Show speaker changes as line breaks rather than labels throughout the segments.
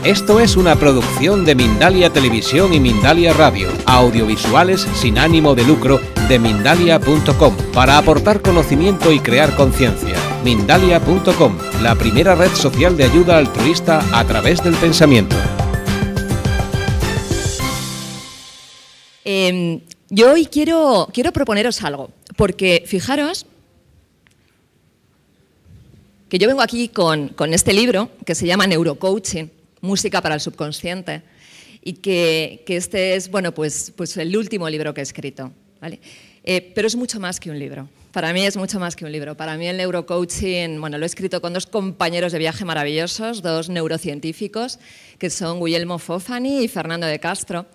Esto es una producción de Mindalia Televisión y Mindalia Radio, audiovisuales sin ánimo de lucro de Mindalia.com, para aportar conocimiento y crear conciencia. Mindalia.com, la primera red social de ayuda altruista a través del pensamiento.
Yo hoy quiero proponeros algo, porque fijaros que yo vengo aquí con este libro que se llama Neurocoaching, música para el subconsciente, y que este es, bueno, pues el último libro que he escrito, ¿vale? Pero es mucho más que un libro. Para mí es mucho más que un libro. Para mí el neurocoaching, bueno, lo he escrito con dos compañeros de viaje maravillosos, dos neurocientíficos, que son Guillermo Fofani y Fernando de Castro.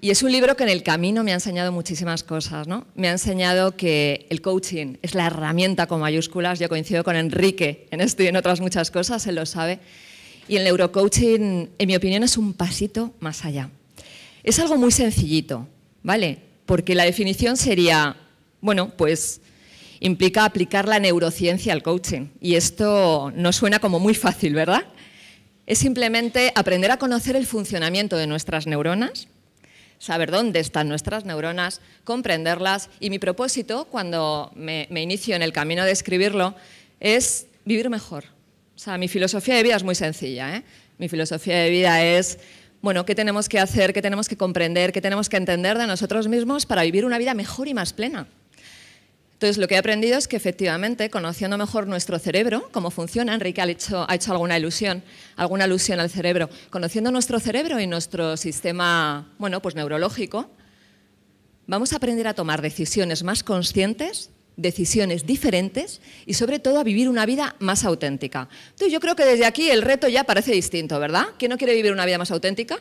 Y es un libro que en el camino me ha enseñado muchísimas cosas, ¿no? Me ha enseñado que el coaching es la herramienta con mayúsculas. Yo coincido con Enrique en esto y en otras muchas cosas, él lo sabe. Y el neurocoaching, en mi opinión, es un pasito más allá. Es algo muy sencillito, ¿vale? Porque la definición sería, bueno, pues implica aplicar la neurociencia al coaching. Y esto no suena como muy fácil, ¿verdad? Es simplemente aprender a conocer el funcionamiento de nuestras neuronas, saber dónde están nuestras neuronas, comprenderlas. Y mi propósito, cuando me inicio en el camino de escribirlo, es vivir mejor. O sea, mi filosofía de vida es muy sencilla, ¿eh? Mi filosofía de vida es, bueno, qué tenemos que hacer, qué tenemos que comprender, qué tenemos que entender de nosotros mismos para vivir una vida mejor y más plena. Entonces, lo que he aprendido es que, efectivamente, conociendo mejor nuestro cerebro, cómo funciona, Enrique ha hecho alguna alusión al cerebro, conociendo nuestro cerebro y nuestro sistema, bueno, pues neurológico, vamos a aprender a tomar decisiones más conscientes, decisiones diferentes y, sobre todo, a vivir una vida más auténtica. Entonces, yo creo que desde aquí el reto ya parece distinto, ¿verdad? ¿Quién no quiere vivir una vida más auténtica?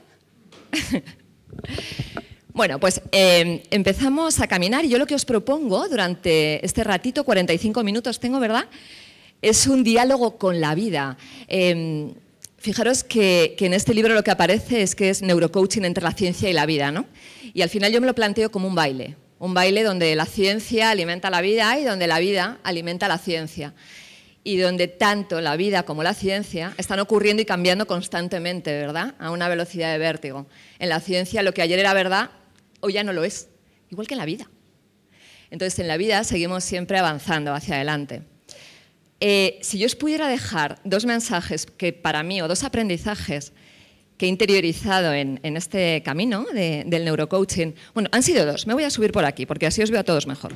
Bueno, pues empezamos a caminar y yo lo que os propongo durante este ratito, 45 minutos tengo, ¿verdad?, es un diálogo con la vida. Fijaros que en este libro lo que aparece es que es neurocoaching entre la ciencia y la vida, ¿no? Y al final yo me lo planteo como un baile donde la ciencia alimenta la vida y donde la vida alimenta la ciencia. Y donde tanto la vida como la ciencia están ocurriendo y cambiando constantemente, ¿verdad?, a una velocidad de vértigo. En la ciencia lo que ayer era verdad, hoy ya no lo es, igual que en la vida. Entonces, en la vida seguimos siempre avanzando hacia adelante. Si yo os pudiera dejar dos mensajes que para mí, o dos aprendizajes que he interiorizado en este camino del neurocoaching, bueno, han sido dos, me voy a subir por aquí porque así os veo a todos mejor.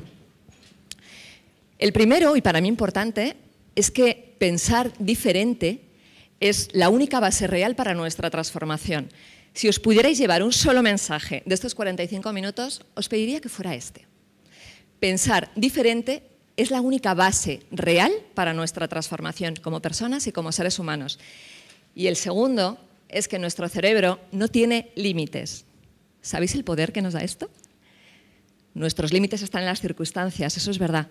El primero, y para mí importante, es que pensar diferente es la única base real para nuestra transformación. Si os pudierais llevar un solo mensaje de estos 45 minutos, os pediría que fuera este. Pensar diferente es la única base real para nuestra transformación como personas y como seres humanos. Y el segundo es que nuestro cerebro no tiene límites. ¿Sabéis el poder que nos da esto? Nuestros límites están en las circunstancias, eso es verdad.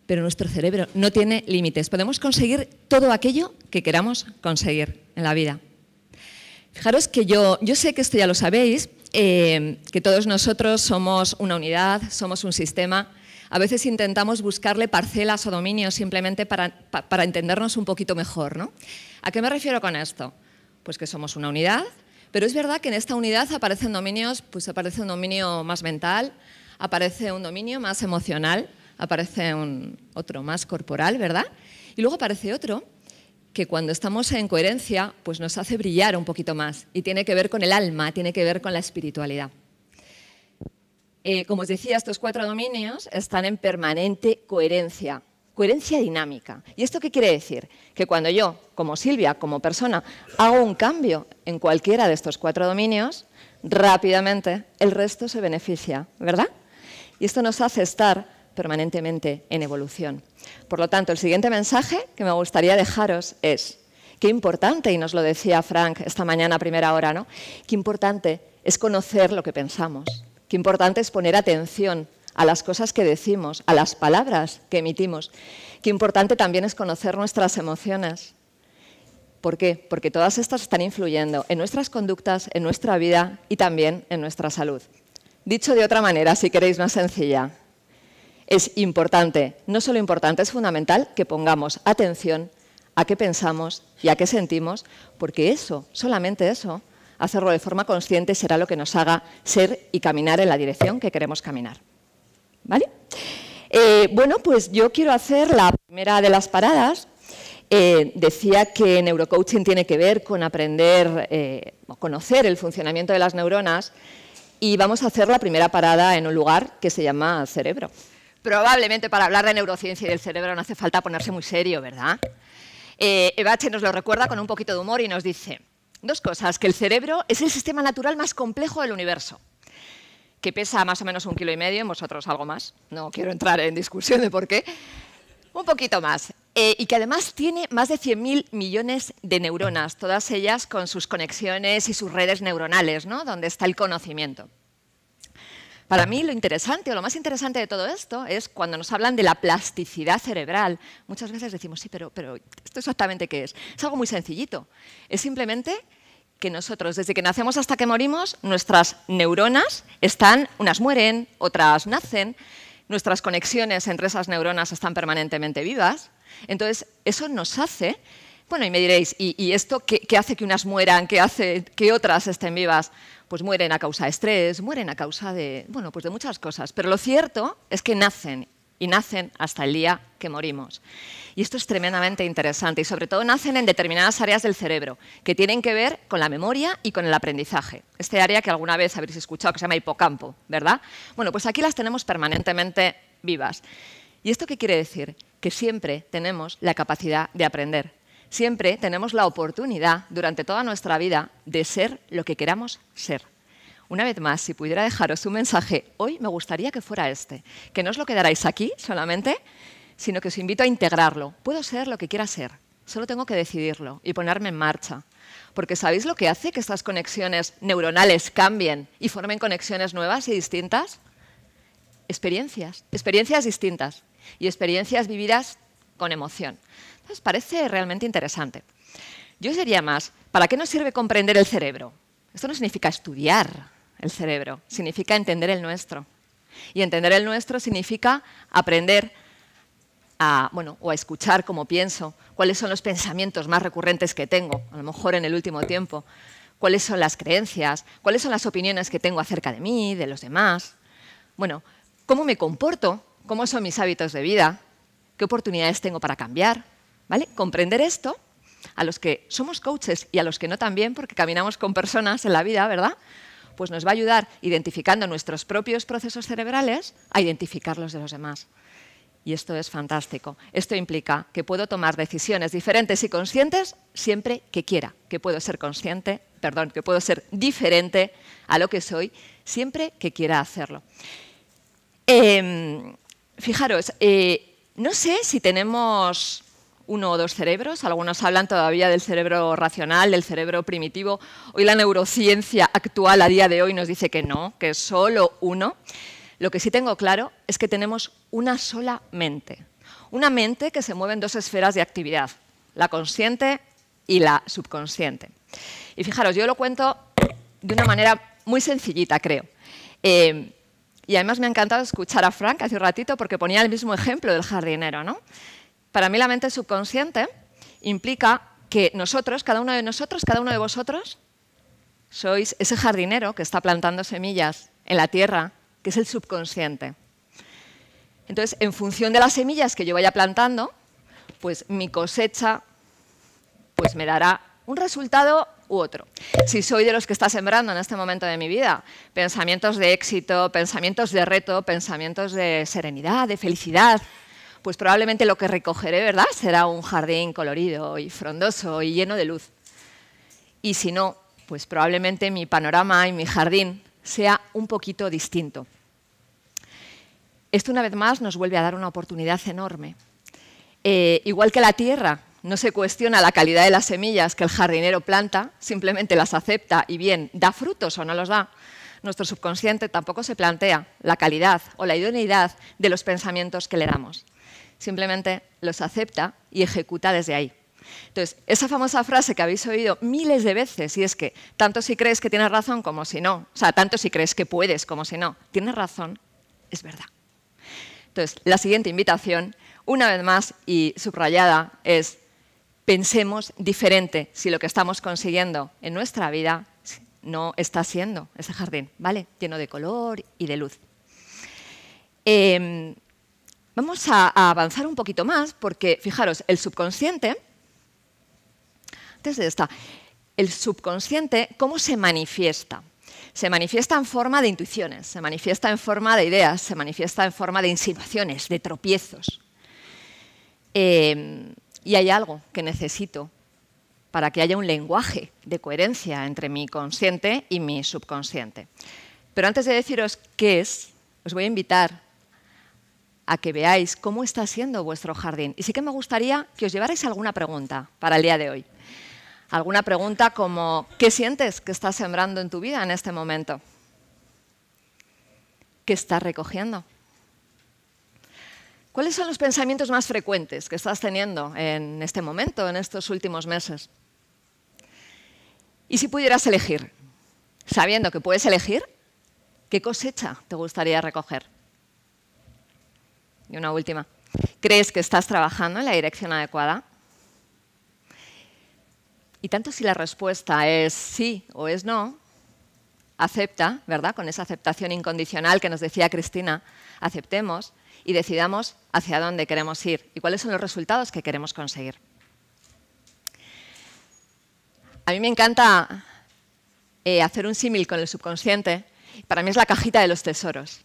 Pero nuestro cerebro no tiene límites. Podemos conseguir todo aquello que queramos conseguir en la vida. Fijaros que yo sé que esto ya lo sabéis, que todos nosotros somos una unidad, somos un sistema. A veces intentamos buscarle parcelas o dominios simplemente para entendernos un poquito mejor, ¿no? ¿A qué me refiero con esto? Pues que somos una unidad, pero es verdad que en esta unidad aparecen dominios, pues aparece un dominio más mental, aparece un dominio más emocional, aparece otro más corporal, ¿verdad? Y luego aparece otro que cuando estamos en coherencia, pues nos hace brillar un poquito más y tiene que ver con el alma, tiene que ver con la espiritualidad. Como os decía, estos 4 dominios están en permanente coherencia dinámica. ¿Y esto qué quiere decir? Que cuando yo, como Silvia, como persona, hago un cambio en cualquiera de estos 4 dominios, rápidamente el resto se beneficia, ¿verdad? Y esto nos hace estar permanentemente en evolución. Por lo tanto, el siguiente mensaje que me gustaría dejaros es, qué importante, y nos lo decía Frank esta mañana a primera hora, ¿no?, qué importante es conocer lo que pensamos, qué importante es poner atención a las cosas que decimos, a las palabras que emitimos, qué importante también es conocer nuestras emociones. ¿Por qué? Porque todas estas están influyendo en nuestras conductas, en nuestra vida y también en nuestra salud. Dicho de otra manera, si queréis más sencilla, es importante, no solo importante, es fundamental que pongamos atención a qué pensamos y a qué sentimos, porque eso, solamente eso, hacerlo de forma consciente será lo que nos haga ser y caminar en la dirección que queremos caminar. ¿Vale? Bueno, pues yo quiero hacer la primera de las paradas. Decía que neurocoaching tiene que ver con aprender o conocer el funcionamiento de las neuronas y vamos a hacer la primera parada en un lugar que se llama cerebro. Probablemente para hablar de neurociencia y del cerebro no hace falta ponerse muy serio, ¿verdad? Evache nos lo recuerda con un poquito de humor y nos dice dos cosas, que el cerebro es el sistema natural más complejo del universo, que pesa más o menos 1,5 kilos, en vosotros algo más, no quiero entrar en discusión de por qué, un poquito más, y que además tiene más de 100.000 millones de neuronas, todas ellas con sus conexiones y sus redes neuronales, ¿no? Donde está el conocimiento. Para mí lo interesante o lo más interesante de todo esto es cuando nos hablan de la plasticidad cerebral. Muchas veces decimos, sí, pero ¿esto exactamente qué es? Es algo muy sencillito. Es simplemente que nosotros, desde que nacemos hasta que morimos, nuestras neuronas están, unas mueren, otras nacen, nuestras conexiones entre esas neuronas están permanentemente vivas. Entonces, eso nos hace... Bueno, y me diréis, ¿y esto qué hace que unas mueran? ¿Qué hace que otras estén vivas? Pues mueren a causa de estrés, mueren a causa de, bueno, pues de muchas cosas. Pero lo cierto es que nacen, y nacen hasta el día que morimos. Y esto es tremendamente interesante, y sobre todo nacen en determinadas áreas del cerebro, que tienen que ver con la memoria y con el aprendizaje. Este área que alguna vez habréis escuchado, que se llama hipocampo, ¿verdad? Bueno, pues aquí las tenemos permanentemente vivas. ¿Y esto qué quiere decir? Que siempre tenemos la capacidad de aprender. Siempre tenemos la oportunidad, durante toda nuestra vida, de ser lo que queramos ser. Una vez más, si pudiera dejaros un mensaje, hoy me gustaría que fuera este, que no os lo quedarais aquí solamente, sino que os invito a integrarlo. Puedo ser lo que quiera ser, solo tengo que decidirlo y ponerme en marcha. Porque ¿sabéis lo que hace que estas conexiones neuronales cambien y formen conexiones nuevas y distintas? Experiencias distintas y experiencias vividas con emoción. Entonces, parece realmente interesante. Yo diría más, ¿para qué nos sirve comprender el cerebro? Esto no significa estudiar el cerebro, significa entender el nuestro. Y entender el nuestro significa aprender a escuchar cómo pienso, cuáles son los pensamientos más recurrentes que tengo, a lo mejor en el último tiempo, cuáles son las creencias, cuáles son las opiniones que tengo acerca de mí, de los demás. Bueno, cómo me comporto, cómo son mis hábitos de vida, qué oportunidades tengo para cambiar. ¿Vale? Comprender esto, a los que somos coaches y a los que no también, porque caminamos con personas en la vida, ¿verdad? Pues nos va a ayudar, identificando nuestros propios procesos cerebrales, a identificar los de los demás. Y esto es fantástico. Esto implica que puedo tomar decisiones diferentes y conscientes siempre que quiera, que puedo ser que puedo ser diferente a lo que soy siempre que quiera hacerlo. Fijaros, no sé si tenemos 1 o 2 cerebros, algunos hablan todavía del cerebro racional, del cerebro primitivo. Hoy la neurociencia actual a día de hoy nos dice que no, que es solo uno. Lo que sí tengo claro es que tenemos una sola mente. Una mente que se mueve en 2 esferas de actividad, la consciente y la subconsciente. Y fijaros, yo lo cuento de una manera muy sencillita, creo. Y además me ha encantado escuchar a Frank hace un ratito porque ponía el mismo ejemplo del jardinero, ¿no? Para mí la mente subconsciente implica que nosotros, cada uno de vosotros, sois ese jardinero que está plantando semillas en la tierra, que es el subconsciente. Entonces, en función de las semillas que yo vaya plantando, pues mi cosecha pues me dará un resultado u otro. Si soy de los que está sembrando en este momento de mi vida pensamientos de éxito, pensamientos de reto, pensamientos de serenidad, de felicidad, pues probablemente lo que recogeré, ¿verdad?, será un jardín colorido y frondoso y lleno de luz. Y si no, pues probablemente mi panorama y mi jardín sea un poquito distinto. Esto una vez más nos vuelve a dar una oportunidad enorme. Igual que la tierra no se cuestiona la calidad de las semillas que el jardinero planta, simplemente las acepta y bien, da frutos o no los da, nuestro subconsciente tampoco se plantea la calidad o la idoneidad de los pensamientos que le damos. Simplemente los acepta y ejecuta desde ahí. Entonces, esa famosa frase que habéis oído miles de veces, y es que tanto si crees que tienes razón como si no, o sea, tanto si crees que puedes como si no, tienes razón, es verdad. Entonces, la siguiente invitación, una vez más y subrayada, es pensemos diferente si lo que estamos consiguiendo en nuestra vida no está siendo ese jardín, ¿vale? Lleno de color y de luz. Vamos a avanzar un poquito más porque, fijaros, el subconsciente, antes de esta, el subconsciente, ¿cómo se manifiesta? Se manifiesta en forma de intuiciones, se manifiesta en forma de ideas, se manifiesta en forma de insinuaciones, de tropiezos. Y hay algo que necesito para que haya un lenguaje de coherencia entre mi consciente y mi subconsciente. Pero antes de deciros qué es, os voy a invitar a que veáis cómo está siendo vuestro jardín. Y sí que me gustaría que os llevarais alguna pregunta para el día de hoy. Alguna pregunta como, ¿qué sientes que estás sembrando en tu vida en este momento? ¿Qué estás recogiendo? ¿Cuáles son los pensamientos más frecuentes que estás teniendo en este momento, en estos últimos meses? Y si pudieras elegir, sabiendo que puedes elegir, ¿qué cosecha te gustaría recoger? Y una última. ¿Crees que estás trabajando en la dirección adecuada? Y tanto si la respuesta es sí o es no, acepta, ¿verdad? Con esa aceptación incondicional que nos decía Cristina, aceptemos y decidamos hacia dónde queremos ir y cuáles son los resultados que queremos conseguir. A mí me encanta hacer un símil con el subconsciente. Para mí es la cajita de los tesoros.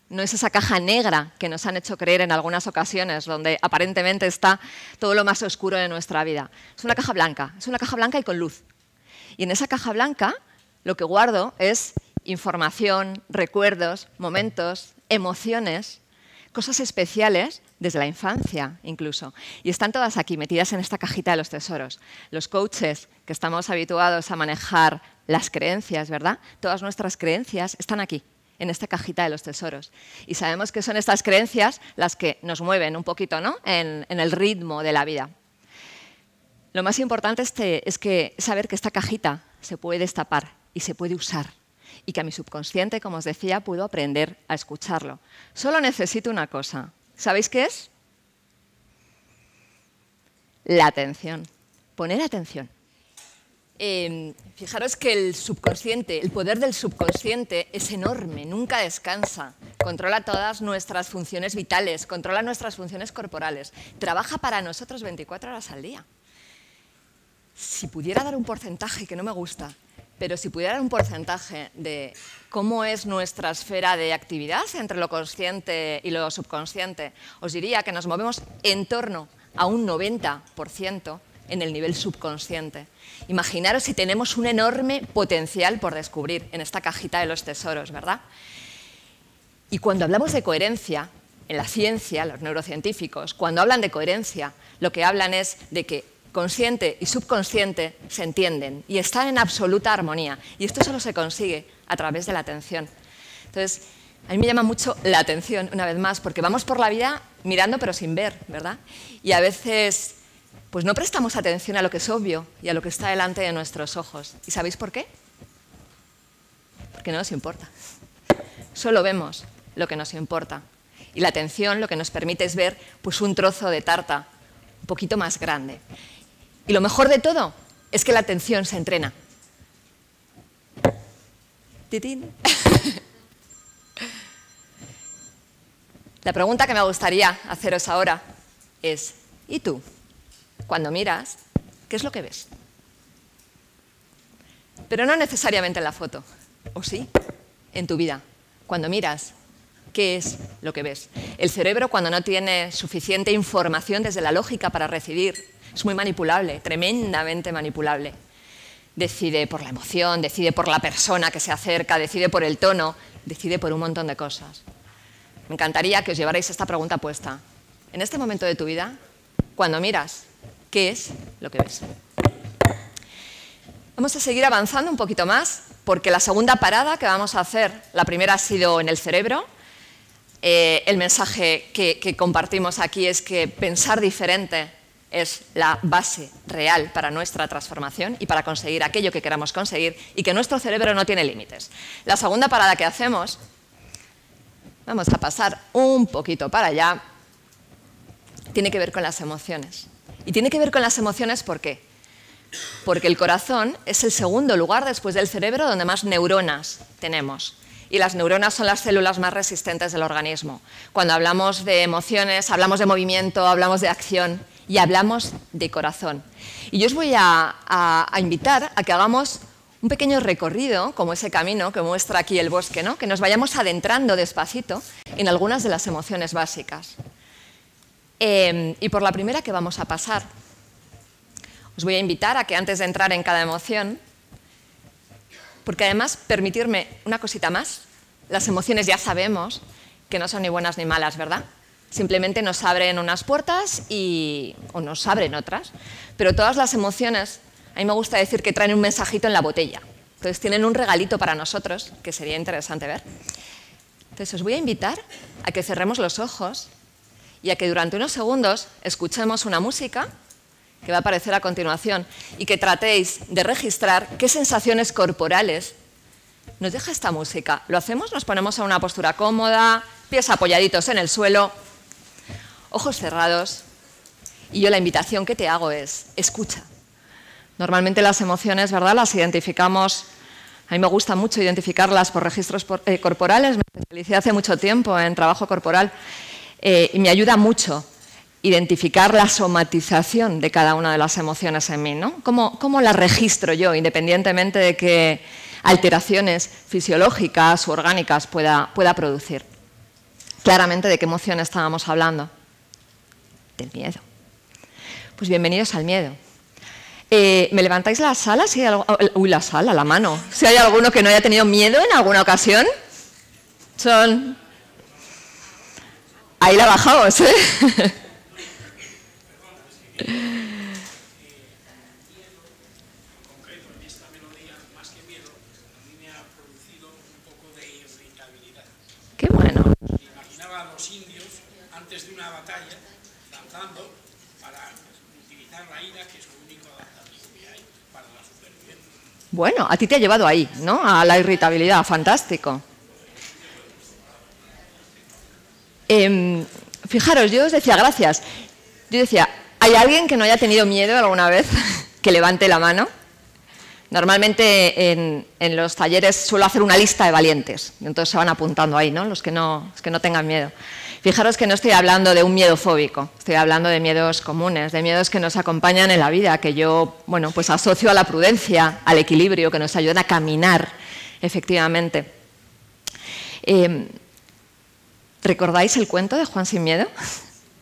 No es esa caja negra que nos han hecho creer en algunas ocasiones, donde aparentemente está todo lo más oscuro de nuestra vida. Es una caja blanca y con luz. Y en esa caja blanca lo que guardo es información, recuerdos, momentos, emociones, cosas especiales desde la infancia incluso. Y están todas aquí, metidas en esta cajita de los tesoros. Los coaches que estamos habituados a manejar las creencias, ¿verdad? Todas nuestras creencias están aquí, en esta cajita de los tesoros. Y sabemos que son estas creencias las que nos mueven un poquito, ¿no? en el ritmo de la vida. Lo más importante es saber que esta cajita se puede destapar y se puede usar. Y que a mi subconsciente, como os decía, puedo aprender a escucharlo. Solo necesito una cosa. ¿Sabéis qué es? La atención. Poner atención. Fijaros que el subconsciente, el poder del subconsciente es enorme, nunca descansa. Controla todas nuestras funciones vitales, controla nuestras funciones corporales. Trabaja para nosotros 24 horas al día. Si pudiera dar un porcentaje, que no me gusta, pero si pudiera dar un porcentaje de cómo es nuestra esfera de actividad entre lo consciente y lo subconsciente, os diría que nos movemos en torno a un 90% en el nivel subconsciente. Imaginaros si tenemos un enorme potencial por descubrir en esta cajita de los tesoros, ¿verdad? Y cuando hablamos de coherencia, en la ciencia, los neurocientíficos, cuando hablan de coherencia, lo que hablan es de que consciente y subconsciente se entienden y están en absoluta armonía. Y esto solo se consigue a través de la atención. Entonces, a mí me llama mucho la atención, una vez más, porque vamos por la vida mirando pero sin ver, ¿verdad? Y a veces pues no prestamos atención a lo que es obvio y a lo que está delante de nuestros ojos. ¿Y sabéis por qué? Porque no nos importa. Solo vemos lo que nos importa. Y la atención lo que nos permite es ver pues, un trozo de tarta un poquito más grande. Y lo mejor de todo es que la atención se entrena. ¡Titín! La pregunta que me gustaría haceros ahora es, ¿y tú? Cuando miras, ¿qué es lo que ves? Pero no necesariamente en la foto, ¿o sí? En tu vida. Cuando miras, ¿qué es lo que ves? El cerebro, cuando no tiene suficiente información desde la lógica para recibir, es muy manipulable, tremendamente manipulable. Decide por la emoción, decide por la persona que se acerca, decide por el tono, decide por un montón de cosas. Me encantaría que os llevarais esta pregunta puesta. En este momento de tu vida, cuando miras, ¿qué es lo que ves? Vamos a seguir avanzando un poquito más, porque la segunda parada que vamos a hacer, la primera ha sido en el cerebro. El mensaje que compartimos aquí es que pensar diferente es la base real para nuestra transformación y para conseguir aquello que queramos conseguir y que nuestro cerebro no tiene límites. La segunda parada que hacemos, vamos a pasar un poquito para allá, tiene que ver con las emociones. Y tiene que ver con las emociones, ¿por qué? Porque el corazón es el segundo lugar después del cerebro donde más neuronas tenemos. Y las neuronas son las células más resistentes del organismo. Cuando hablamos de emociones, hablamos de movimiento, hablamos de acción y hablamos de corazón. Y yo os voy a invitar a que hagamos un pequeño recorrido, como ese camino que muestra aquí el bosque, ¿no? Que nos vayamos adentrando despacito en algunas de las emociones básicas. Y por la primera que vamos a pasar, os voy a invitar a que antes de entrar en cada emoción, porque además, permitirme una cosita más, las emociones ya sabemos que no son ni buenas ni malas, ¿verdad? Simplemente nos abren unas puertas o nos abren otras, pero todas las emociones, a mí me gusta decir que traen un mensajito en la botella. Entonces tienen un regalito para nosotros, que sería interesante ver. Entonces os voy a invitar a que cerremos los ojos y a que durante unos segundos escuchemos una música que va a aparecer a continuación y que tratéis de registrar qué sensaciones corporales nos deja esta música. ¿Lo hacemos? Nos ponemos en una postura cómoda, pies apoyaditos en el suelo, ojos cerrados, y yo la invitación que te hago es, escucha. Normalmente las emociones, ¿verdad?, las identificamos, a mí me gusta mucho identificarlas por registros corporales, me especialicé hace mucho tiempo en trabajo corporal y me ayuda mucho identificar la somatización de cada una de las emociones en mí, ¿no? ¿Cómo las registro yo, independientemente de qué alteraciones fisiológicas u orgánicas pueda producir? Claramente, ¿de qué emoción estábamos hablando? Del miedo. Pues bienvenidos al miedo. ¿Me levantáis la sala? Si hay algo... Uy, la sala, la mano. Si hay alguno que no haya tenido miedo en alguna ocasión. Son... Ahí la bajamos, ¿eh? Qué bueno.
Imaginaba a los indios antes de una batalla danzando para utilizar la ira, que es lo único adaptativo que hay para la supervivencia.
Bueno, a ti te ha llevado ahí, ¿no? A la irritabilidad, fantástico. Fijaros, yo os decía, gracias. Yo decía, ¿hay alguien que no haya tenido miedo alguna vez? Que levante la mano. Normalmente en los talleres suelo hacer una lista de valientes, y entonces se van apuntando ahí, ¿no? Los que no tengan miedo. Fijaros que no estoy hablando de un miedo fóbico, estoy hablando de miedos comunes, de miedos que nos acompañan en la vida, que yo, bueno, pues asocio a la prudencia, al equilibrio, que nos ayudan a caminar, efectivamente. ¿Recordáis el cuento de Juan sin miedo?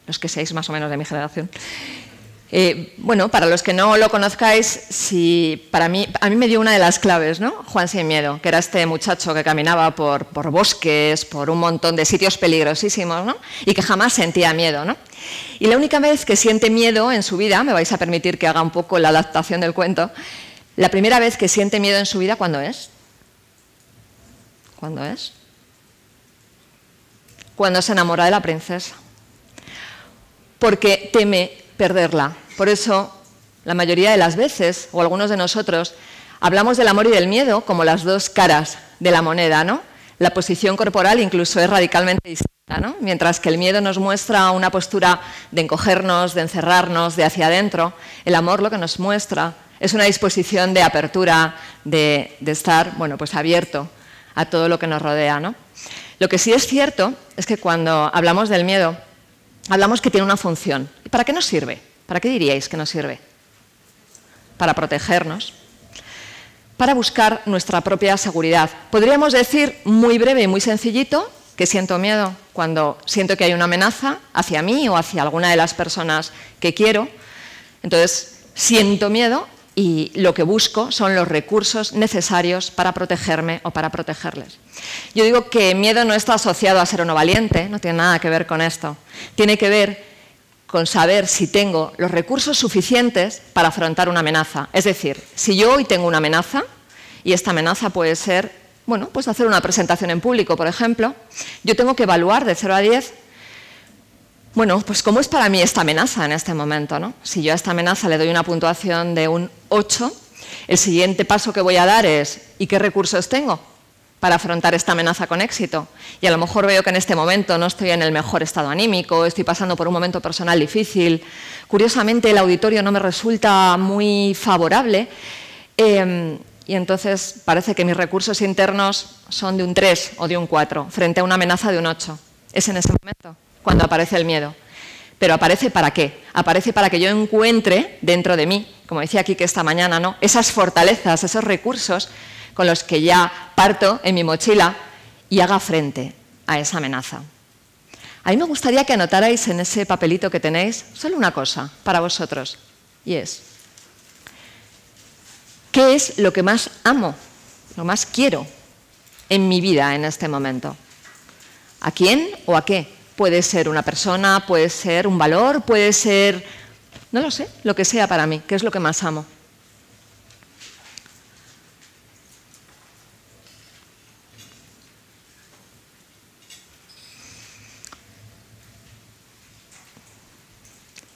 Los que seáis más o menos de mi generación. Bueno, para los que no lo conozcáis, a mí me dio una de las claves, ¿no? Juan sin miedo, que era este muchacho que caminaba por bosques, por un montón de sitios peligrosísimos, ¿no? Y que jamás sentía miedo, ¿no? Y la única vez que siente miedo en su vida, me vais a permitir que haga un poco la adaptación del cuento, la primera vez que siente miedo en su vida, ¿cuándo es? ¿Cuándo es? Cuando se enamora de la princesa. Porque teme perderla. Por eso, la mayoría de las veces, o algunos de nosotros, hablamos del amor y del miedo como las dos caras de la moneda, ¿no? La posición corporal incluso es radicalmente distinta, ¿no? Mientras que el miedo nos muestra una postura de encogernos, de encerrarnos, de hacia adentro, el amor lo que nos muestra es una disposición de apertura, de estar, bueno, pues abierto a todo lo que nos rodea, ¿no? Lo que sí es cierto es que cuando hablamos del miedo, hablamos que tiene una función. ¿Y para qué nos sirve? ¿Para qué diríais que nos sirve? Para protegernos, para buscar nuestra propia seguridad. Podríamos decir muy breve y muy sencillito que siento miedo cuando siento que hay una amenaza hacia mí o hacia alguna de las personas que quiero. Entonces, siento miedo y lo que busco son los recursos necesarios para protegerme o para protegerles. Yo digo que miedo no está asociado a ser o no valiente, no tiene nada que ver con esto. Tiene que ver con saber si tengo los recursos suficientes para afrontar una amenaza. Es decir, si yo hoy tengo una amenaza, y esta amenaza puede ser, bueno, pues hacer una presentación en público, por ejemplo, yo tengo que evaluar de 0 a 10, bueno, pues cómo es para mí esta amenaza en este momento, ¿no? Si yo a esta amenaza le doy una puntuación de un 8, el siguiente paso que voy a dar es, ¿y qué recursos tengo para afrontar esta amenaza con éxito. Y a lo mejor veo que en este momento no estoy en el mejor estado anímico, estoy pasando por un momento personal difícil. Curiosamente, el auditorio no me resulta muy favorable y entonces parece que mis recursos internos son de un 3 o de un 4 frente a una amenaza de un 8. Es en ese momento cuando aparece el miedo. Pero ¿aparece para qué? Aparece para que yo encuentre dentro de mí, como decía aquí que esta mañana, ¿no?, esas fortalezas, esos recursos con los que ya parto en mi mochila y haga frente a esa amenaza. A mí me gustaría que anotarais en ese papelito que tenéis solo una cosa para vosotros, y es: ¿qué es lo que más amo, lo más quiero en mi vida en este momento? ¿A quién o a qué? Puede ser una persona, puede ser un valor, puede ser, no lo sé, lo que sea para mí. ¿Qué es lo que más amo?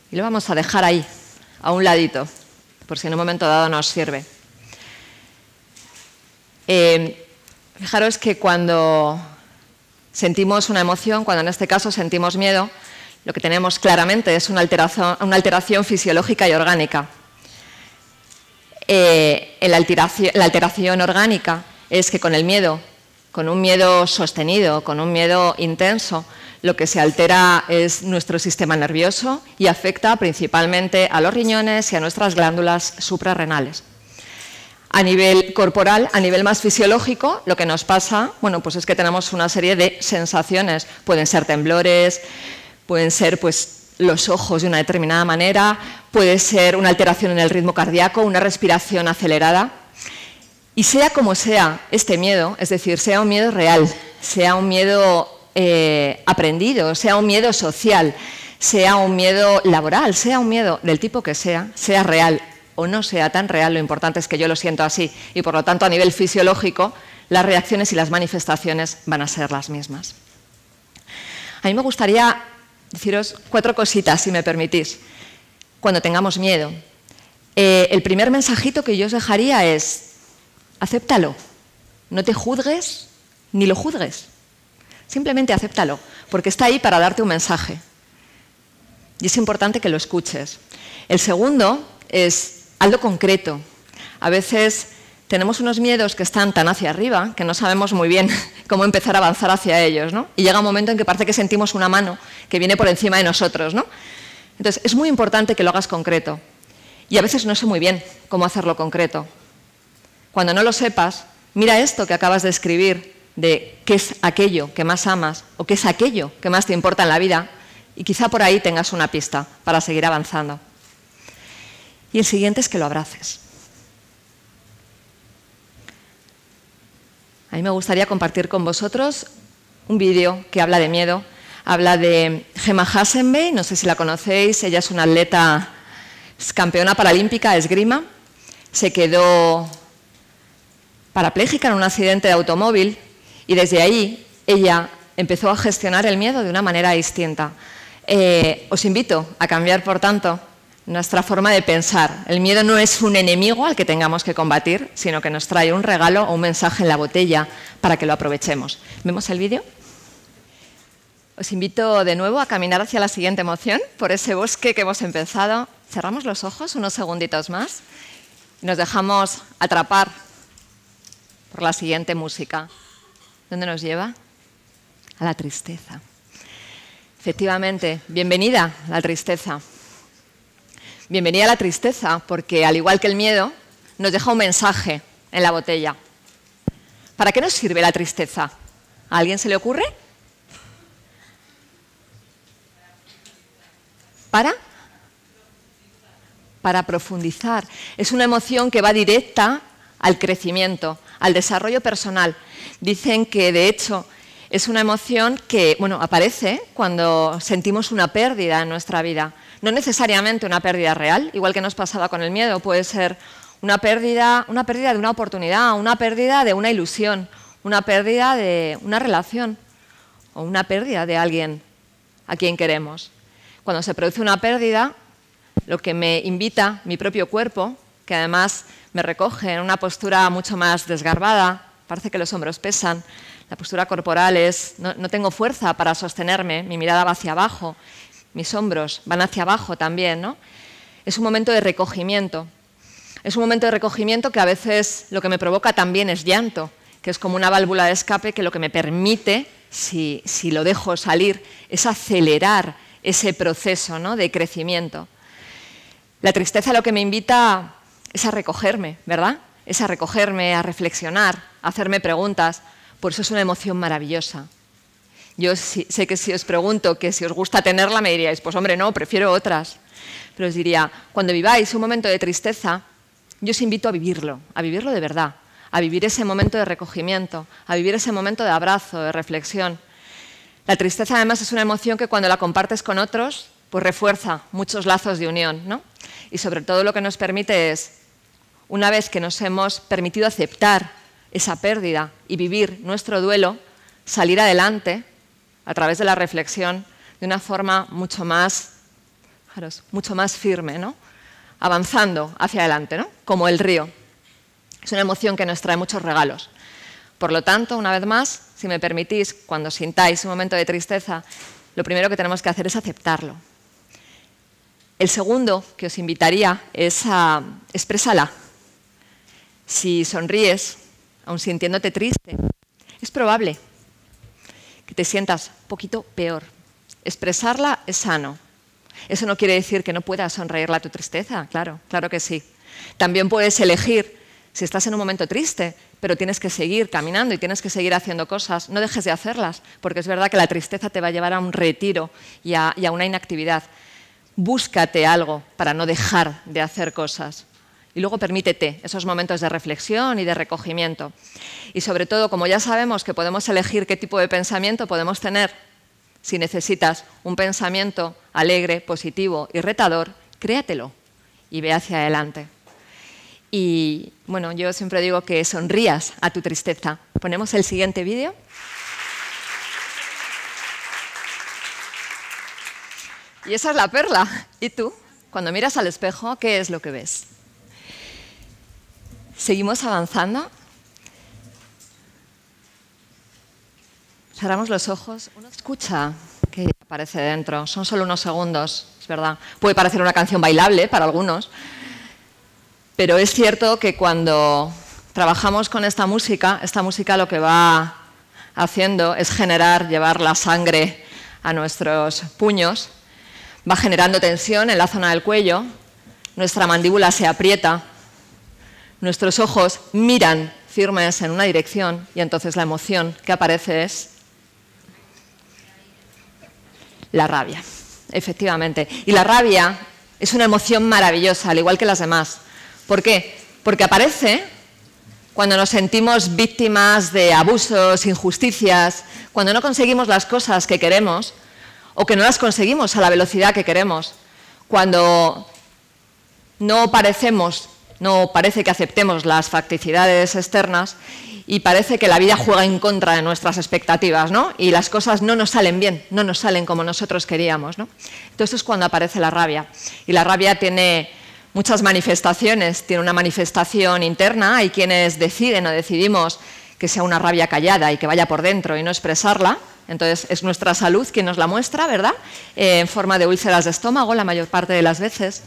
Y lo vamos a dejar ahí, a un ladito, por si en un momento dado nos sirve. Fijaros que cuando sentimos una emoción, cuando en este caso sentimos miedo, lo que tenemos claramente es una alteración fisiológica y orgánica. La alteración orgánica es que con el miedo, con un miedo sostenido, con un miedo intenso, lo que se altera es nuestro sistema nervioso y afecta principalmente a los riñones y a nuestras glándulas suprarrenales. A nivel corporal, a nivel más fisiológico, lo que nos pasa, bueno, pues es que tenemos una serie de sensaciones. Pueden ser temblores, pueden ser pues, los ojos de una determinada manera, puede ser una alteración en el ritmo cardíaco, una respiración acelerada. Y sea como sea este miedo, es decir, sea un miedo real, sea un miedo aprendido, sea un miedo social, sea un miedo laboral, sea un miedo del tipo que sea real o no sea tan real, lo importante es que yo lo siento así y por lo tanto a nivel fisiológico las reacciones y las manifestaciones van a ser las mismas. A mí me gustaría deciros 4 cositas, si me permitís, cuando tengamos miedo. El primer mensajito que yo os dejaría es: acéptalo, no te juzgues ni lo juzgues. Simplemente acéptalo, porque está ahí para darte un mensaje. Y es importante que lo escuches. El segundo es: hazlo concreto. A veces tenemos unos miedos que están tan hacia arriba que no sabemos muy bien cómo empezar a avanzar hacia ellos, ¿no? Y llega un momento en que parece que sentimos una mano que viene por encima de nosotros, ¿no? Entonces, es muy importante que lo hagas concreto. Y a veces no sé muy bien cómo hacerlo concreto. Cuando no lo sepas, mira esto que acabas de escribir, de qué es aquello que más amas o qué es aquello que más te importa en la vida, y quizá por ahí tengas una pista para seguir avanzando. Y el siguiente es que lo abraces. A mí me gustaría compartir con vosotros un vídeo que habla de miedo. Habla de Gemma Hassenbeck, no sé si la conocéis, ella es una atleta, es campeona paralímpica de esgrima, se quedó parapléjica en un accidente de automóvil y desde ahí ella empezó a gestionar el miedo de una manera distinta. Os invito a cambiar, por tanto, nuestra forma de pensar. El miedo no es un enemigo al que tengamos que combatir, sino que nos trae un regalo o un mensaje en la botella para que lo aprovechemos. ¿Vemos el vídeo? Os invito de nuevo a caminar hacia la siguiente emoción, por ese bosque que hemos empezado. Cerramos los ojos unos segunditos más y nos dejamos atrapar por la siguiente música. ¿Dónde nos lleva? A la tristeza. Efectivamente, bienvenida a la tristeza. Bienvenida a la tristeza, porque al igual que el miedo, nos deja un mensaje en la botella. ¿Para qué nos sirve la tristeza? ¿A alguien se le ocurre? Para profundizar. Es una emoción que va directa al crecimiento, al desarrollo personal. Dicen que, de hecho, es una emoción que aparece cuando sentimos una pérdida en nuestra vida. No necesariamente una pérdida real, igual que nos pasaba con el miedo. Puede ser una pérdida de una oportunidad, una pérdida de una ilusión, una pérdida de una relación o una pérdida de alguien a quien queremos. Cuando se produce una pérdida, lo que me invita mi propio cuerpo, que además me recoge en una postura mucho más desgarbada, parece que los hombros pesan, la postura corporal es, no tengo fuerza para sostenerme, mi mirada va hacia abajo, mis hombros van hacia abajo también, ¿no? Es un momento de recogimiento. Es un momento de recogimiento que a veces lo que me provoca también es llanto, que es como una válvula de escape que lo que me permite, si lo dejo salir, es acelerar ese proceso, ¿no?, de crecimiento. La tristeza lo que me invita es a recogerme, ¿verdad? Es a recogerme, a reflexionar, a hacerme preguntas. Por eso es una emoción maravillosa. Yo sé que si os pregunto que si os gusta tenerla, me diríais, pues hombre, no, prefiero otras. Pero os diría, cuando viváis un momento de tristeza, yo os invito a vivirlo de verdad, a vivir ese momento de recogimiento, a vivir ese momento de abrazo, de reflexión. La tristeza además es una emoción que cuando la compartes con otros, pues refuerza muchos lazos de unión, ¿no? Y sobre todo lo que nos permite es, una vez que nos hemos permitido aceptar esa pérdida y vivir nuestro duelo, salir adelante a través de la reflexión de una forma mucho más firme, ¿no? Avanzando hacia adelante, ¿no? Como el río. Es una emoción que nos trae muchos regalos. Por lo tanto, una vez más, si me permitís, cuando sintáis un momento de tristeza, lo primero que tenemos que hacer es aceptarlo. El segundo que os invitaría es a expresarla. Si sonríes, aun sintiéndote triste, es probable que te sientas un poquito peor. Expresarla es sano. Eso no quiere decir que no puedas sonreírle a tu tristeza, claro que sí. También puedes elegir, si estás en un momento triste, pero tienes que seguir caminando y tienes que seguir haciendo cosas, no dejes de hacerlas, porque es verdad que la tristeza te va a llevar a un retiro y a una inactividad. Búscate algo para no dejar de hacer cosas. Y luego permítete esos momentos de reflexión y de recogimiento. Y sobre todo, como ya sabemos que podemos elegir qué tipo de pensamiento podemos tener, si necesitas un pensamiento alegre, positivo y retador, créatelo y ve hacia adelante. Y bueno, yo siempre digo que sonrías a tu tristeza. Ponemos el siguiente vídeo. Y esa es la perla. ¿Y tú? Cuando miras al espejo, ¿qué es lo que ves? Seguimos avanzando. Cerramos los ojos. Uno escucha que aparece dentro. Son solo unos segundos, es verdad. Puede parecer una canción bailable para algunos, pero es cierto que cuando trabajamos con esta música lo que va haciendo es llevar la sangre a nuestros puños, va generando tensión en la zona del cuello, nuestra mandíbula se aprieta, nuestros ojos miran firmes en una dirección y entonces la emoción que aparece es la rabia, efectivamente. Y la rabia es una emoción maravillosa, al igual que las demás. ¿Por qué? Porque aparece cuando nos sentimos víctimas de abusos, injusticias, cuando no conseguimos las cosas que queremos o que no las conseguimos a la velocidad que queremos, cuando no parece que aceptemos las facticidades externas y parece que la vida juega en contra de nuestras expectativas, ¿no? Y las cosas no nos salen bien, no nos salen como nosotros queríamos, ¿no? Entonces es cuando aparece la rabia. Y la rabia tiene muchas manifestaciones, tiene una manifestación interna, hay quienes deciden o decidimos que sea una rabia callada y que vaya por dentro y no expresarla, entonces es nuestra salud quien nos la muestra, ¿verdad? En forma de úlceras de estómago la mayor parte de las veces.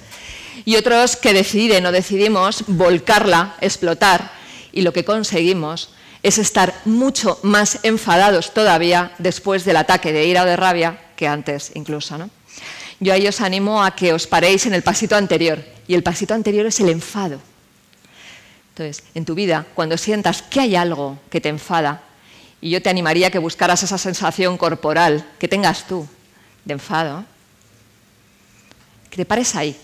Y otros que deciden o decidimos volcarla, explotar, y lo que conseguimos es estar mucho más enfadados todavía después del ataque de ira o de rabia que antes incluso, ¿no? Yo ahí os animo a que os paréis en el pasito anterior, y el pasito anterior es el enfado. Entonces, en tu vida, cuando sientas que hay algo que te enfada, y yo te animaría a que buscaras esa sensación corporal que tengas tú de enfado, que te pares ahí.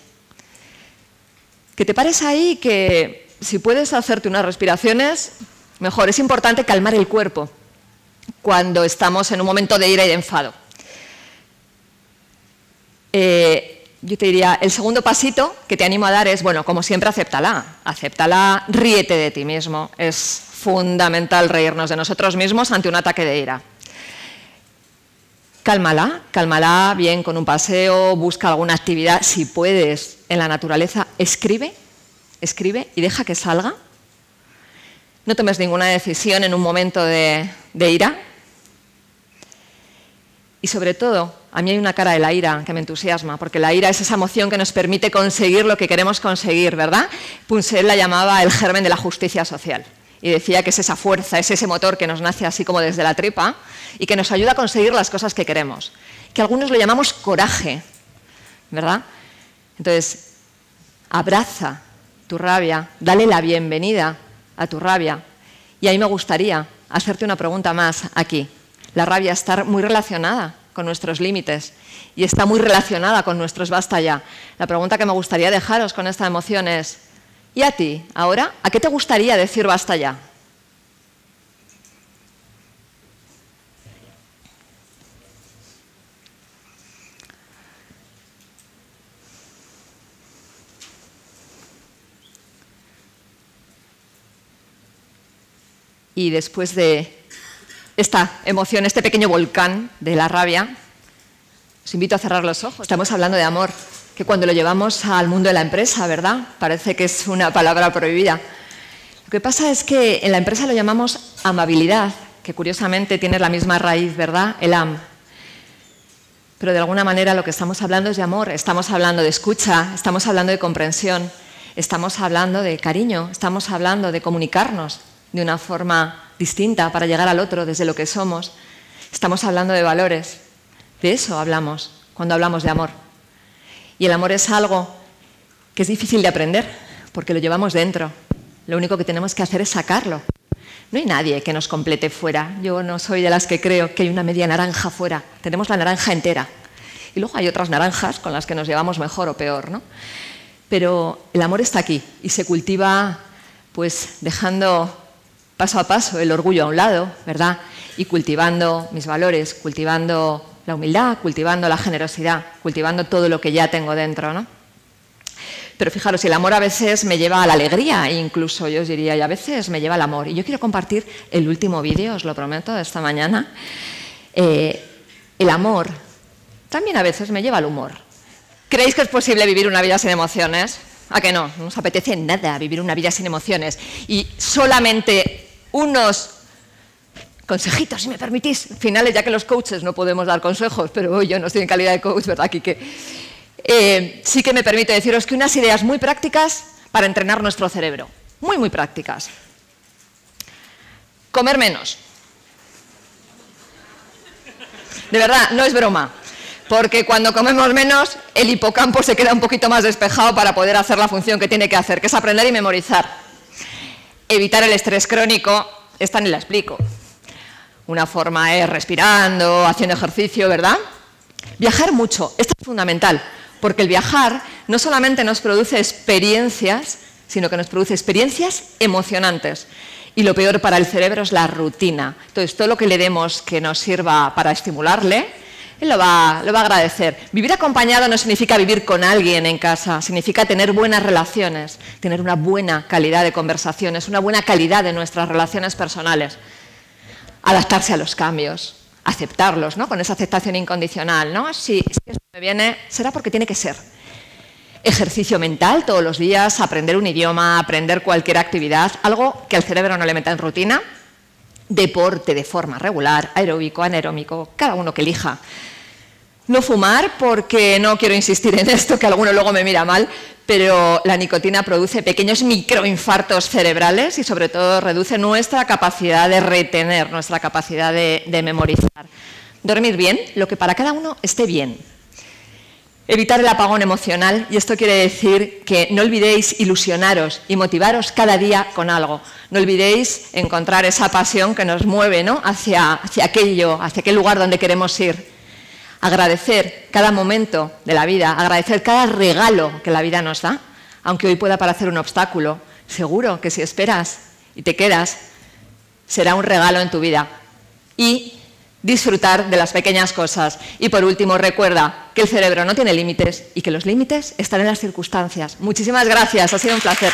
Que te pares ahí, que si puedes hacerte unas respiraciones, mejor. Es importante calmar el cuerpo cuando estamos en un momento de ira y de enfado. Yo te diría, el segundo pasito que te animo a dar es, bueno, como siempre, acéptala, ríete de ti mismo. Es fundamental reírnos de nosotros mismos ante un ataque de ira. Cálmala bien con un paseo, busca alguna actividad, si puedes, en la naturaleza, escribe y deja que salga. No tomes ninguna decisión en un momento de ira. Y sobre todo, a mí hay una cara de la ira que me entusiasma, porque la ira es esa emoción que nos permite conseguir lo que queremos conseguir, ¿verdad? Punchel la llamaba el germen de la justicia social. Y decía que es esa fuerza, es ese motor que nos nace así como desde la tripa y que nos ayuda a conseguir las cosas que queremos. Que algunos lo llamamos coraje, ¿verdad? Entonces, abraza tu rabia, dale la bienvenida a tu rabia. Y ahí me gustaría hacerte una pregunta más aquí. La rabia está muy relacionada con nuestros límites y está muy relacionada con nuestros basta ya. La pregunta que me gustaría dejaros con esta emoción es, ¿y a ti, ahora, a qué te gustaría decir basta ya? Y después de esta emoción, este pequeño volcán de la rabia, os invito a cerrar los ojos. Estamos hablando de amor, que cuando lo llevamos al mundo de la empresa, ¿verdad? Parece que es una palabra prohibida. Lo que pasa es que en la empresa lo llamamos amabilidad, que curiosamente tiene la misma raíz, ¿verdad? El am. Pero de alguna manera lo que estamos hablando es de amor, estamos hablando de escucha, estamos hablando de comprensión, estamos hablando de cariño, estamos hablando de comunicarnos de una forma distinta para llegar al otro desde lo que somos. Estamos hablando de valores. De eso hablamos cuando hablamos de amor. Y el amor es algo que es difícil de aprender porque lo llevamos dentro. Lo único que tenemos que hacer es sacarlo. No hay nadie que nos complete fuera. Yo no soy de las que creo que hay una media naranja fuera. Tenemos la naranja entera. Y luego hay otras naranjas con las que nos llevamos mejor o peor, ¿no? Pero el amor está aquí y se cultiva pues dejando paso a paso el orgullo a un lado, ¿verdad? Y cultivando mis valores, cultivando la humildad, cultivando la generosidad, cultivando todo lo que ya tengo dentro, ¿no? Pero fijaros, el amor a veces me lleva a la alegría, incluso yo os diría, y a veces me lleva al amor. Y yo quiero compartir el último vídeo, os lo prometo, de esta mañana. El amor también a veces me lleva al humor. ¿Creéis que es posible vivir una vida sin emociones? ¿A que no? No nos apetece nada vivir una vida sin emociones. Y solamente unos consejitos, si me permitís, finales, ya que los coaches no podemos dar consejos, pero yo no estoy en calidad de coach, ¿verdad, Quique? Sí que me permite deciros que unas ideas muy prácticas para entrenar nuestro cerebro. Muy, muy prácticas. Comer menos. De verdad, no es broma. Porque cuando comemos menos, el hipocampo se queda un poquito más despejado para poder hacer la función que tiene que hacer, que es aprender y memorizar. Evitar el estrés crónico, esta ni la explico. Una forma es respirando, haciendo ejercicio, ¿verdad? Viajar mucho, esto es fundamental, porque el viajar no solamente nos produce experiencias, sino que nos produce experiencias emocionantes. Y lo peor para el cerebro es la rutina. Entonces, todo lo que le demos que nos sirva para estimularle, él lo va a agradecer. Vivir acompañado no significa vivir con alguien en casa, significa tener buenas relaciones, tener una buena calidad de conversaciones, una buena calidad de nuestras relaciones personales. Adaptarse a los cambios, aceptarlos, ¿no? Con esa aceptación incondicional, ¿no? Si esto me viene, será porque tiene que ser. Ejercicio mental todos los días, aprender un idioma, aprender cualquier actividad, algo que al cerebro no le meta en rutina. Deporte de forma regular, aeróbico, anaeróbico, cada uno que elija. No fumar, porque no quiero insistir en esto, que alguno luego me mira mal, pero la nicotina produce pequeños microinfartos cerebrales y sobre todo reduce nuestra capacidad de retener, nuestra capacidad de memorizar. Dormir bien, lo que para cada uno esté bien. Evitar el apagón emocional, y esto quiere decir que no olvidéis ilusionaros y motivaros cada día con algo. No olvidéis encontrar esa pasión que nos mueve, ¿no? hacia aquel lugar donde queremos ir. Agradecer cada momento de la vida, agradecer cada regalo que la vida nos da, aunque hoy pueda parecer un obstáculo. Seguro que si esperas y te quedas, será un regalo en tu vida. Y disfrutar de las pequeñas cosas. Y por último, recuerda que el cerebro no tiene límites y que los límites están en las circunstancias. Muchísimas gracias, ha sido un placer.